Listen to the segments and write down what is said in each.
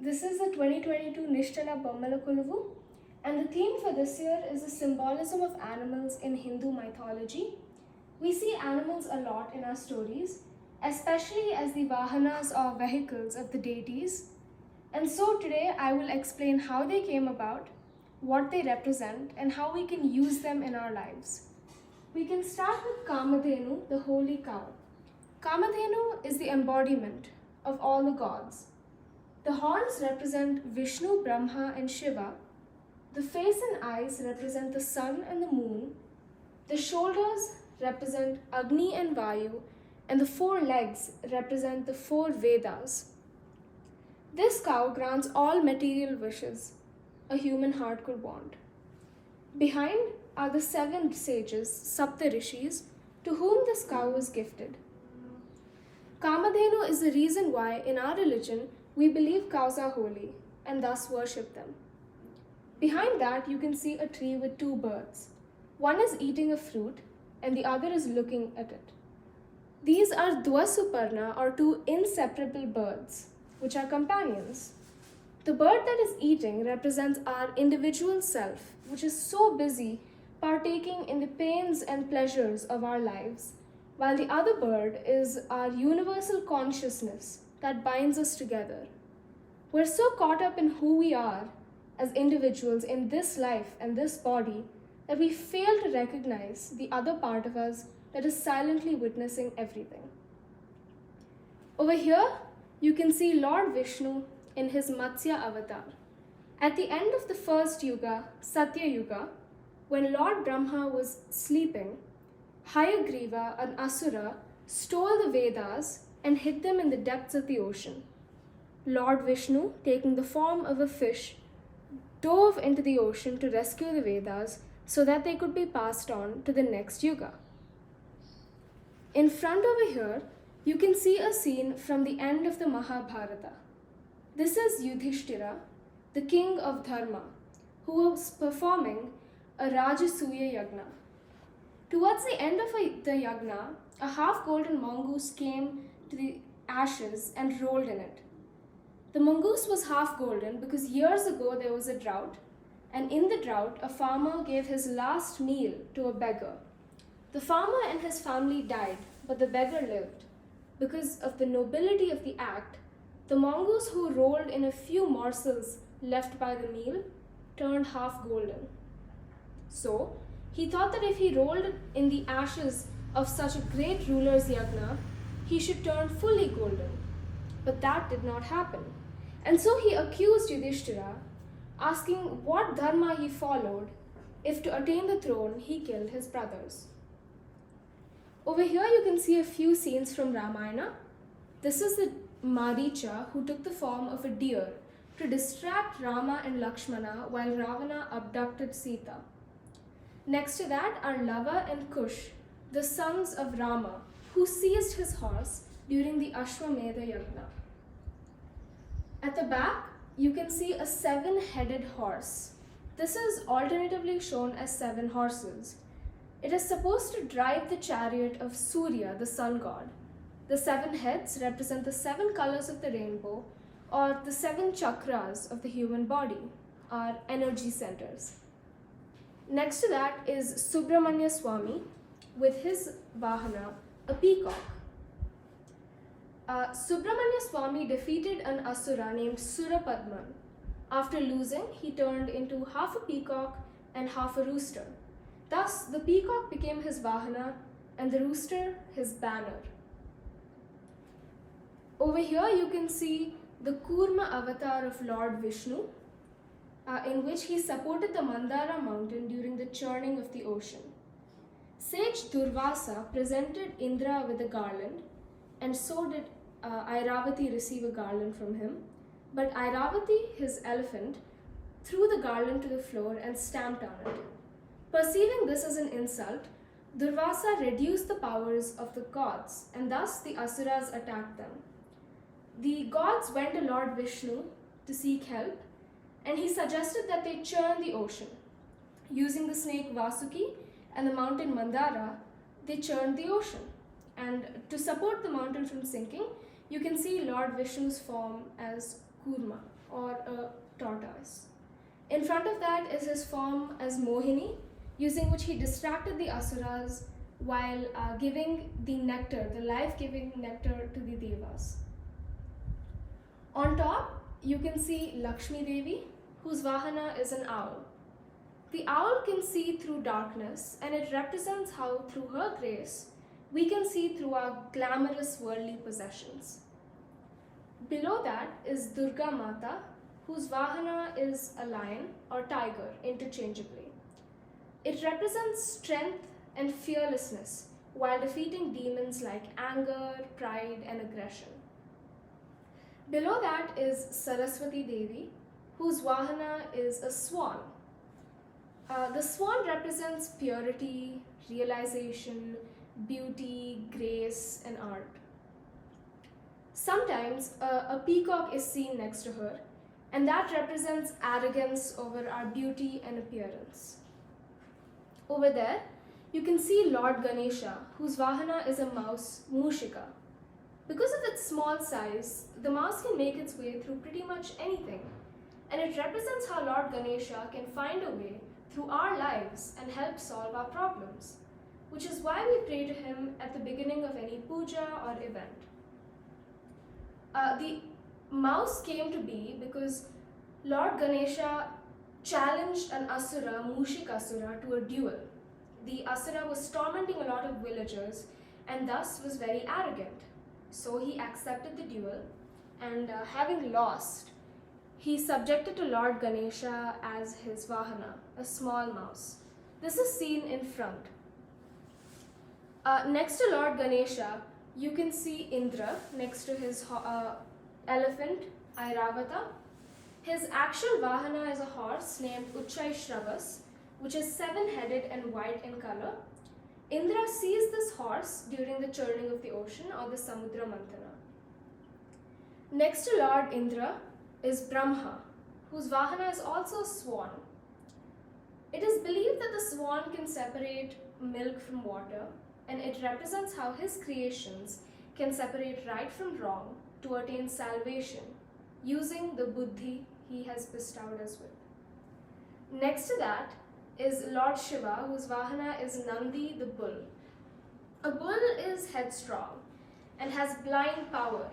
This is the 2022 Nishtala Bommala koluvu, and the theme for this year is the symbolism of animals in Hindu mythology. We see animals a lot in our stories, especially as the vahanas or vehicles of the deities. And so today I will explain how they came about, what they represent, and how we can use them in our lives. We can start with Kamathanu, the holy cow. Kamathanu is the embodiment of all the gods. The horns represent Vishnu, Brahma, and Shiva. The face and eyes represent the sun and the moon. The shoulders represent Agni and Vayu, and the four legs represent the four Vedas. This cow grants all material wishes a human heart could want. Behind are the 7 sages, Saptarishis, to whom this cow was gifted. Kamadhenu is the reason why, in our religion, we believe cows are holy and thus worship them. Behind that, you can see a tree with 2 birds. One is eating a fruit and the other is looking at it. These are Dwasuparna, or 2 inseparable birds, which are companions. The bird that is eating represents our individual self, which is so busy partaking in the pains and pleasures of our lives, while the other bird is our universal consciousness that binds us together. We're so caught up in who we are as individuals in this life and this body that we fail to recognize the other part of us that is silently witnessing everything. Over here, you can see Lord Vishnu in his Matsya avatar. At the end of the first Yuga, Satya Yuga, when Lord Brahma was sleeping, Hayagriva, an asura, stole the Vedas and hid them in the depths of the ocean. Lord Vishnu, taking the form of a fish, dove into the ocean to rescue the Vedas so that they could be passed on to the next Yuga. In front over here, you can see a scene from the end of the Mahabharata. This is Yudhishthira, the king of Dharma, who was performing a Rajasuya Yagna. Towards the end of the Yagna, a half-golden mongoose came to the ashes and rolled in it. The mongoose was half-golden because years ago there was a drought, and in the drought, a farmer gave his last meal to a beggar. The farmer and his family died, but the beggar lived. Because of the nobility of the act, the mongoose who rolled in a few morsels left by the meal turned half-golden. So, he thought that if he rolled in the ashes of such a great ruler's yagna, he should turn fully golden. But that did not happen. And so he accused Yudhishthira, asking what dharma he followed if to attain the throne he killed his brothers. Over here you can see a few scenes from Ramayana. This is the Maricha who took the form of a deer to distract Rama and Lakshmana while Ravana abducted Sita. Next to that are Lava and Kush, the sons of Rama, who seized his horse during the Ashwamedha Yagna. At the back, you can see a 7-headed horse. This is alternatively shown as 7 horses. It is supposed to drive the chariot of Surya, the sun god. The 7 heads represent the 7 colors of the rainbow, or the 7 chakras of the human body, our energy centers. Next to that is Subramanya Swami with his vahana, a peacock. Subramanya Swami defeated an asura named Surapadman. After losing, he turned into half a peacock and half a rooster. Thus, the peacock became his vahana and the rooster his banner. Over here, you can see the Kurma avatar of Lord Vishnu, in which he supported the Mandara mountain during the churning of the ocean. Sage Durvasa presented Indra with a garland, and so did Airavati receive a garland from him. But Airavati, his elephant, threw the garland to the floor and stamped on it. Perceiving this as an insult, Durvasa reduced the powers of the gods, and thus the asuras attacked them. The gods went to Lord Vishnu to seek help, and he suggested that they churn the ocean. Using the snake Vasuki and the mountain Mandara, they churned the ocean. And to support the mountain from sinking, you can see Lord Vishnu's form as Kurma or a tortoise. In front of that is his form as Mohini, using which he distracted the Asuras while giving the nectar, the life-giving nectar, to the Devas. On top, you can see Lakshmi Devi, whose Vahana is an owl. The owl can see through darkness, and it represents how, through her grace, we can see through our glamorous worldly possessions. Below that is Durga Mata, whose Vahana is a lion or tiger interchangeably. It represents strength and fearlessness while defeating demons like anger, pride, and aggression. Below that is Saraswati Devi, whose Vahana is a swan. The swan represents purity, realization, beauty, grace, and art. Sometimes a peacock is seen next to her, and that represents arrogance over our beauty and appearance. Over there, you can see Lord Ganesha, whose Vahana is a mouse, Mushika. Because of its small size, the mouse can make its way through pretty much anything, and it represents how Lord Ganesha can find a way through our lives and help solve our problems, which is why we pray to him at the beginning of any puja or event. The mouse came to be because Lord Ganesha challenged an Asura, Mushikasura, to a duel. The Asura was tormenting a lot of villagers and thus was very arrogant. So he accepted the duel, and having lost, he subjected to Lord Ganesha as his Vahana, a small mouse. This is seen in front. Next to Lord Ganesha, you can see Indra next to his elephant, Airavata. His actual Vahana is a horse named Uchai Shravas, which is 7-headed and white in color. Indra sees this horse during the churning of the ocean or the Samudra Mantana. Next to Lord Indra is Brahma, whose Vahana is also a swan. It is believed that the swan can separate milk from water, and it represents how his creations can separate right from wrong to attain salvation using the buddhi he has bestowed us with. Next to that is Lord Shiva, whose Vahana is Nandi the bull. A bull is headstrong and has blind power,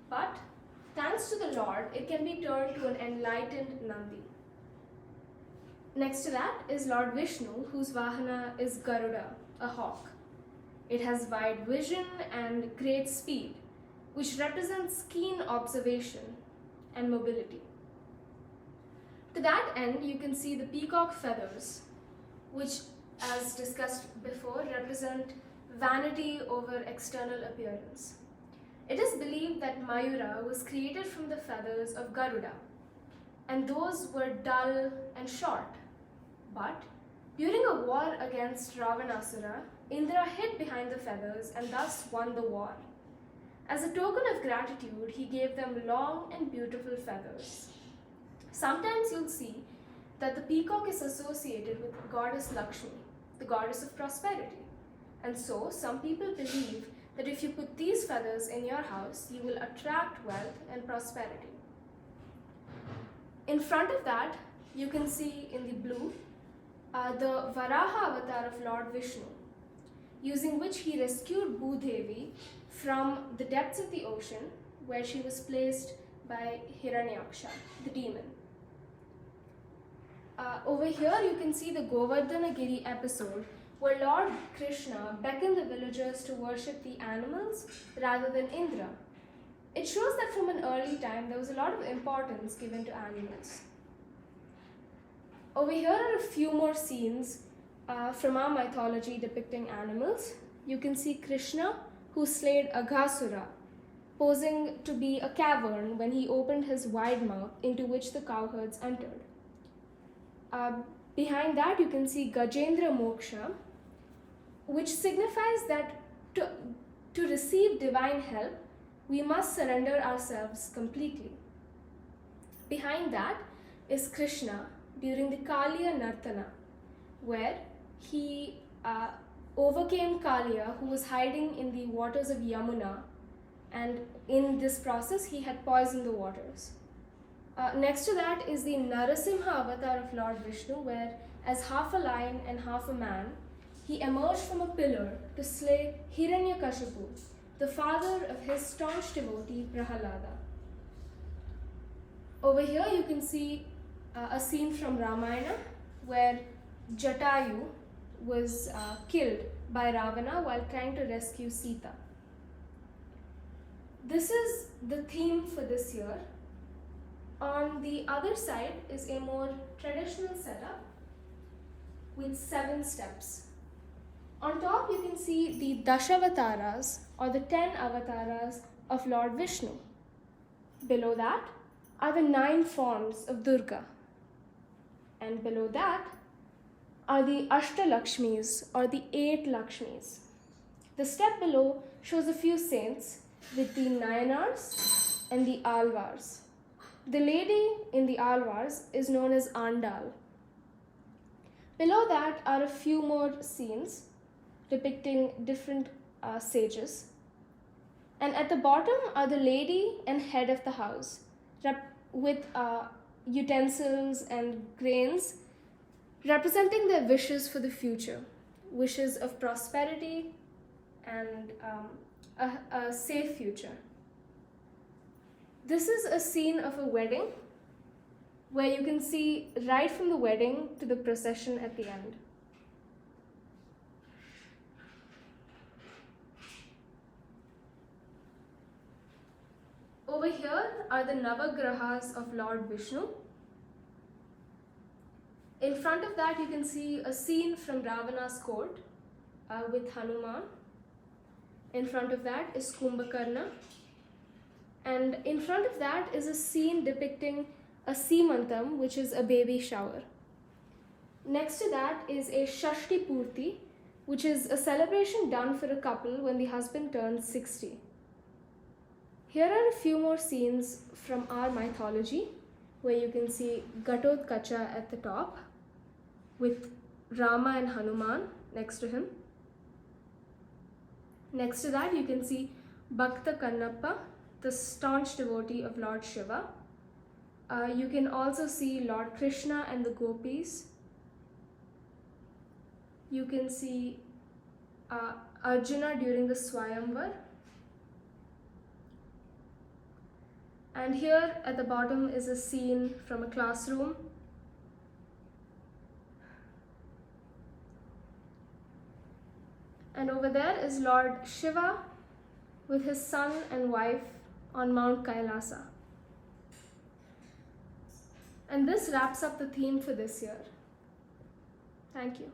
but thanks to the Lord, it can be turned to an enlightened Nandi. Next to that is Lord Vishnu, whose Vahana is Garuda, a hawk. It has wide vision and great speed, which represents keen observation and mobility. To that end, you can see the peacock feathers, which, as discussed before, represent vanity over external appearance. It is believed that Mayura was created from the feathers of Garuda, and those were dull and short. But during a war against Ravanasura, Indra hid behind the feathers and thus won the war. As a token of gratitude, he gave them long and beautiful feathers. Sometimes you'll see that the peacock is associated with goddess Lakshmi, the goddess of prosperity. And so, some people believe that if you put these feathers in your house, you will attract wealth and prosperity. In front of that, you can see in the blue the Varaha avatar of Lord Vishnu, using which he rescued Bhudevi from the depths of the ocean, where she was placed by Hiranyaksha, the demon. Over here you can see the Govardhanagiri episode, where Lord Krishna beckoned the villagers to worship the animals rather than Indra. It shows that from an early time there was a lot of importance given to animals. Over here are a few more scenes from our mythology depicting animals. You can see Krishna, who slayed Aghasura, posing to be a cavern when he opened his wide mouth into which the cowherds entered. Behind that you can see Gajendra Moksha, which signifies that to receive divine help, we must surrender ourselves completely. Behind that is Krishna during the Kaliya Nartana, where he overcame Kaliya, who was hiding in the waters of Yamuna, and in this process he had poisoned the waters. Next to that is the Narasimha avatar of Lord Vishnu, where, as half a lion and half a man, he emerged from a pillar to slay Hiranyakashipu, the father of his staunch devotee Prahalada. Over here you can see a scene from Ramayana where Jatayu was killed by Ravana while trying to rescue Sita. This is the theme for this year. On the other side is a more traditional setup with 7 steps. On top you can see the Dashavataras, or the 10 avatars of Lord Vishnu. Below that are the 9 forms of Durga. And below that are the Ashtalakshmis, or the 8 Lakshmis. The step below shows a few saints with the Nayanars and the Alvars. The lady in the Alvars is known as Andal. Below that are a few more scenes depicting different sages. And at the bottom are the lady and head of the house with utensils and grains representing their wishes for the future, wishes of prosperity and a safe future. This is a scene of a wedding where you can see right from the wedding to the procession at the end. Over here are the Nava Grahas of Lord Vishnu. In front of that you can see a scene from Ravana's court with Hanuman. In front of that is Kumbhakarna. And in front of that is a scene depicting a Seemantam, which is a baby shower. Next to that is a Shashti Purti, which is a celebration done for a couple when the husband turns 60. Here are a few more scenes from our mythology, where you can see Gatotkacha at the top, with Rama and Hanuman next to him. Next to that you can see Bhakta Kannappa, the staunch devotee of Lord Shiva. You can also see Lord Krishna and the gopis. You can see Arjuna during the Swayamvar. And here at the bottom is a scene from a classroom. And over there is Lord Shiva with his son and wife on Mount Kailasa. And this wraps up the theme for this year. Thank you.